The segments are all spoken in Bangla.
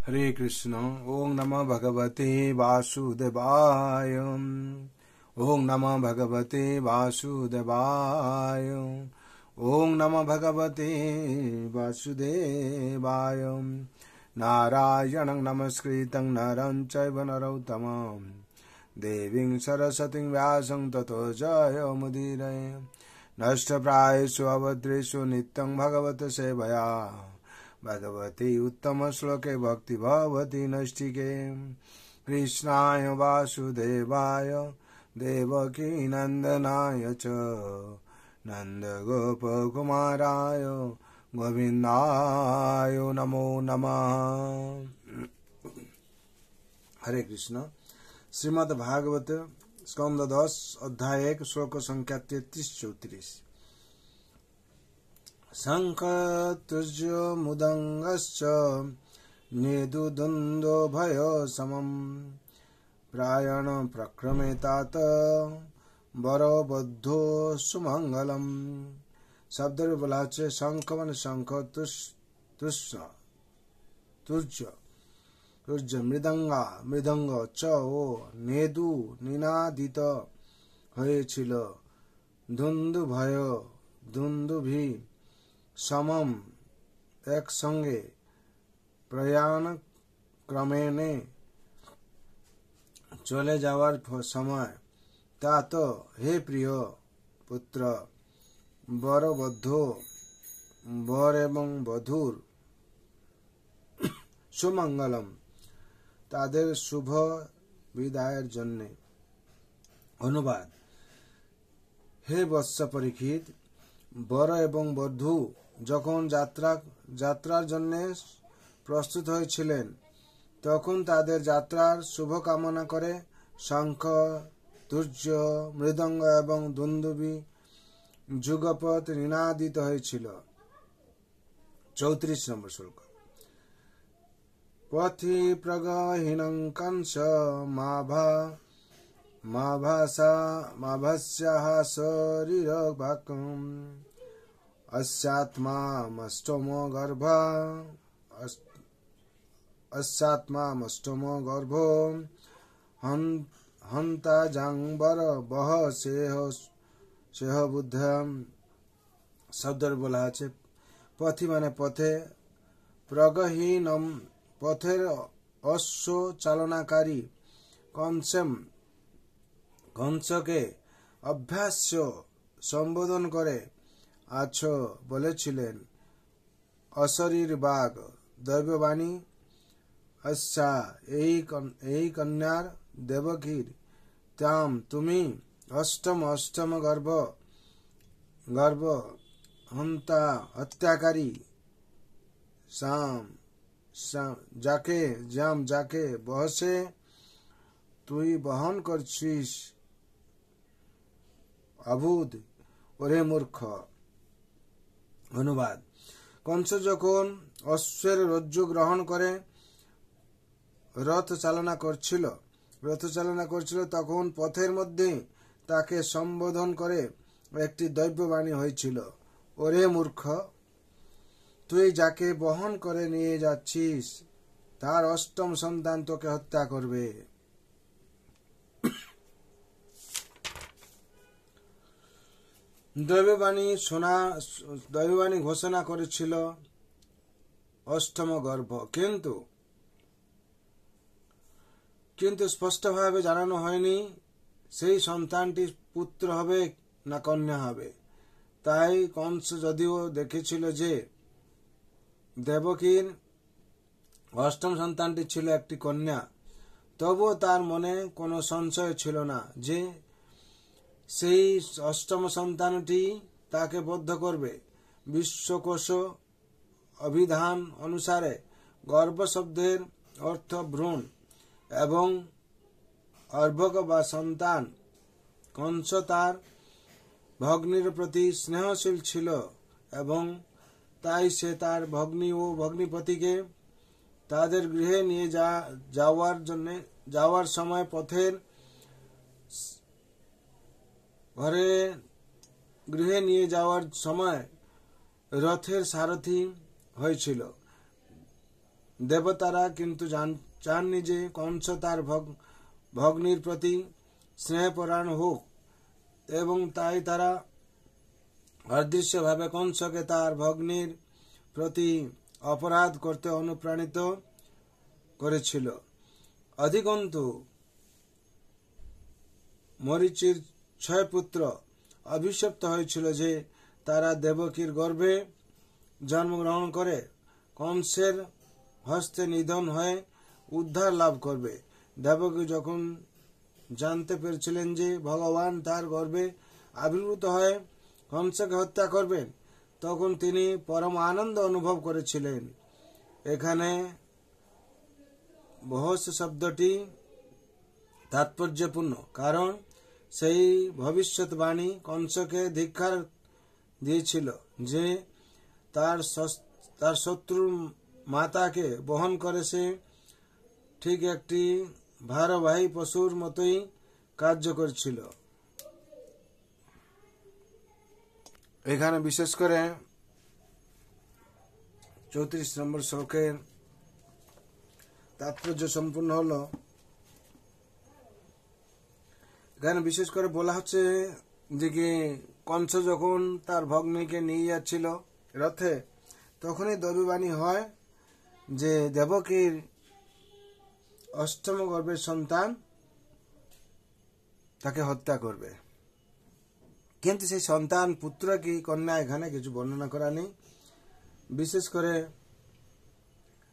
हरे कृष्ण। ओम नमः भगवते वासुदेवाय। ओम नमः भगवते वासुदेवाय। ओम नमः भगवते वासुदेवाय। नारायणं नमस्कृतं नरं चैव नरोत्तमं देवीं सरस्वतीं व्यासं ततो जयमुदीरये। नष्टप्रायेषु अभद्रेषु नित्यं भगवत सेवया भगवती उत्तम श्लोके भक्ति भवती नैष्ठिके। कृष्णाय वासुदेवाय देवकी नंदनाय च नन्दगोपकुमाराय गोविन्दाय नमो नमः। हरे कृष्ण। श्रीमद् भागवत स्कंद 10 अध्याय 1 श्लोक संख्या 33-34। शंखतुर्य मुदंगश्च नेदुदुन्दो भय समम् प्रायण प्रक्रमेतात बरबद्धो सुमंगलम। शब्द बोला है शंख मान शंख, तुर्य मृदंगा मृदंग च ओ नेदु निनादित হয়েছিল ধুন্দু ভয় ধুন্দুভি समम एक संगे प्रयाण क्रमेणे चले जावार समय तात हे प्रिय पुत्र बर बद्धो बर एवं बधुर सुमंगलम तादेर शुभ विदायर जन्य। अनुवाद। हे वत्स परीक्षित, बर एवं बधू যখন যাত্রার জন্য প্রস্তুত হয়েছিলেন তখন তাদের যাত্রার শুভ কামনা করে শঙ্খ, তুর্য, মৃদঙ্গ এবং দুন্দুভি যুগপৎ নিনাদিত হয়েছিল। 34 নম্বর শ্লোক। পথি প্রগহীনং কংস মাভাস্যাহ শরীরভাকম अस्यात्मामष्टमो गर्भो हंता जांबर बह सेह बुद्धम। शब्द बोला है पथि माने पथे, प्रगहीनम पथेर अश्व चालनाकारी, कंसके अभ्यास्य संबोधन करे আছো বলেছিলেন অশরীর বাঘ দৈববাণী। আচ্ছা এই কন্যার দেবকীর তাম তুমি অষ্টম গর্ভ হন্তা হত্যাকারী যাকে বহসে তুই বহন করছিস অবুধ ওরে মূর্খ। অনুবাদ। কংস যখন অশ্বের রজ্জু গ্রহণ করে রথ চালনা করছিল তখন পথের মধ্যে তাকে সম্বোধন করে একটি দৈববাণী হয়েছিল, ওরে মূর্খ, তুই যাকে বহন করে নিয়ে যাচ্ছিস তার অষ্টম সন্তান তোকে হত্যা করবে। দৈববাণী ঘোষণা করেছিল অষ্টম গর্ভ, কিন্তু স্পষ্টভাবে জানানো হয়নি সেই সন্তানটি পুত্র হবে না কন্যা হবে। তাই কংস যদিও দেখেছিল যে দেবকীর অষ্টম সন্তানটি ছিল একটি কন্যা, তবুও তার মনে কোনো সংশয় ছিল না যে সেই অষ্টম সন্তানটি তাকে বদ্ধ করবে। বিশ্বকোষ অভিধান অনুসারে গর্ভ শব্দের অর্থ ভ্রূণ এবং অর্ভক বা সন্তান। কংস তার ভগ্নীর প্রতি স্নেহশীল ছিল এবং তাই সে তার ভগ্নী ও ভগ্নীপতিকে তাদের গৃহে নিয়ে যাওয়ার সময় পথের গৃহে নিয়ে যাওয়ার সময় রথের সারথি হয়েছিল। দেবতারা কিন্তু চাননি যে কংস তার ভগ্নির প্রতি স্নেহপরায়ণ হোক, এবং তাই তারা অদৃশ্যভাবে কংসকে তার ভগ্নির প্রতি অপরাধ করতে অনুপ্রাণিত করেছিল। অধিকন্তু মরীচির 6 পুত্র অভিশপ্ত হয়েছিল যে তারা দেবকীর গর্ভে জন্মগ্রহণ করে কংসের হস্তে নিধন হয়ে উদ্ধার লাভ করবে। দেবকী যখন জানতে পেরেছিলেন যে ভগবান তার গর্ভে আবির্ভূত হয়ে কংসকে হত্যা করবেন, তখন তিনি পরম আনন্দ অনুভব করেছিলেন। এখানে বহস শব্দটি তাৎপর্যপূর্ণ, কারণ সেই ভবিষ্যৎবাণী কংসকে ধিক্কার দিয়েছিল যে তার শত্রুর মাতাকে বহন করে সে ঠিক একটি ভারবাহী পশুর মতোই কার্য করছিল। এখানে বিশেষ করে 34 নম্বর শ্লোকের তাৎপর্য সম্পূর্ণ হলো। এখানে বিশেষ করে বলা হচ্ছে যে কি কংস যখন তার ভগ্নীকে নিয়ে যাচ্ছিল রথে, তখনই দৈববাণী হয় যে দেবকীর অষ্টম গর্ভের সন্তান তাকে হত্যা করবে। কিন্তু সেই সন্তান পুত্র কি কন্যা এখানে কিছু বর্ণনা করা নেই। বিশেষ করে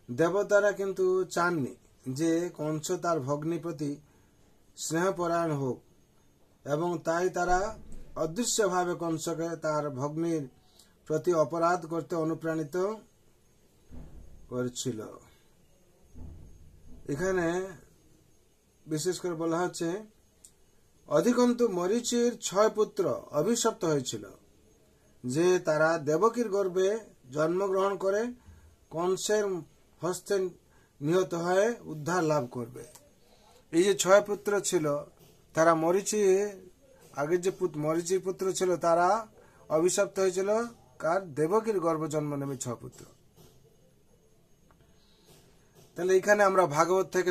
দেবতারা কিন্তু চাননি যে কংস তার ভগ্নির প্রতি স্নেহপরায়ণ হোক, এবং তাই তারা অদৃশ্যভাবে কংসকে তার ভগ্নির প্রতি অপরাধ করতে অনুপ্রাণিত করেছিল। এখানে বিশেষ করে বলা হচ্ছে অধিকন্তু মরীচির 6 পুত্র অভিশপ্ত হয়েছিল যে তারা দেবকীর গর্ভে জন্মগ্রহণ করে কংসের হস্তে নিহত হয়ে উদ্ধার লাভ করবে। এই যে 6 পুত্র ছিল, তারা আগের যে মরীচির পুত্র ছিল তারা অভিশপ্ত হয়েছিল কার? দেবকীর গর্ভ জন্ম নেবে 6 পুত্র। তাহলে এখানে আমরা ভাগবত থেকে